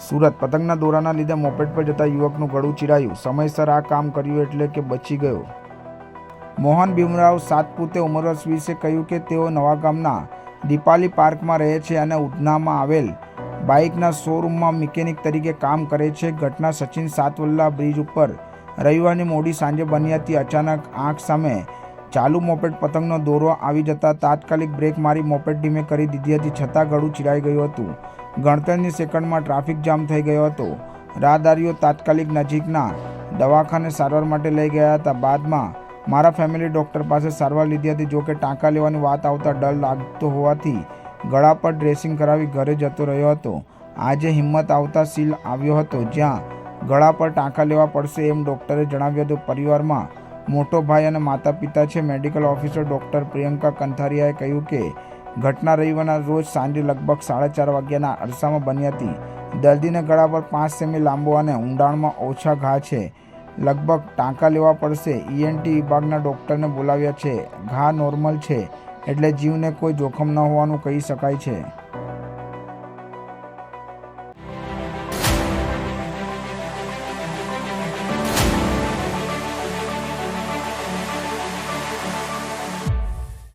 સુરત પતંગના દોરાના લીધે મોપેડ પર જતા યુવકનું ગળું ચીરાયું. સમયસર આ કામ કર્યું એટલે કે બચી ગયો. મોહન ભીમરાવ સાતપુતે ઉંમર વર્ષ 20 કહ્યું કે તેઓ નવાગામના દીપાલી પાર્કમાં રહે છે અને ઉધનામાં આવેલ બાઇકના શોરૂમમાં મિકેનિક તરીકે કામ કરે છે. ઘટના સચિન સાતવલ્લા બ્રિજ ઉપર રવિવારની મોડી સાંજે બની હતી. અચાનક આંખ સામે ચાલુ મોપેડ પતંગનો દોરો આવી જતા તાત્કાલિક બ્રેક મારી મોપેડ ધીમે કરી દીધી હતી, છતાં ગળું ચીરાઈ ગયું હતું. ગણતરીની સેકન્ડમાં ટ્રાફિક જામ થઈ ગયો હતો. રાહદારીઓ તાત્કાલિક નજીકના દવાખાને સારવાર માટે લઈ ગયા હતા. બાદમાં મારા ફેમિલી ડૉક્ટર પાસે સારવાર લીધી હતી. જોકે ટાંકા લેવાની વાત આવતા ડર લાગતો હોવાથી ગળા પર ડ્રેસિંગ કરાવી ઘરે જતો રહ્યો હતો. આજે હિંમત આવતા સીલ આવ્યો હતો, જ્યાં ગળા પર ટાંકા લેવા પડશે એમ ડૉક્ટરે જણાવ્યું હતું. પરિવારમાં મોટો ભાઈ અને માતા પિતા છે. મેડિકલ ઓફિસર ડૉક્ટર પ્રિયંકા કંથારિયાએ કહ્યું કે ઘટના રવિવારના રોજ સાંજે લગભગ 4:30 વાગ્યાના અરસામાં બની હતી. દર્દીને ગળા પર 5 સેમી લાંબો અને ઊંડાણમાં ઓછા ઘા છે. લગભગ ટાંકા લેવા પડશે. ENT વિભાગના ડૉક્ટરને બોલાવ્યા છે. ઘા નોર્મલ છે એટલે જીવને કોઈ જોખમ ન હોવાનું કહી શકાય છે.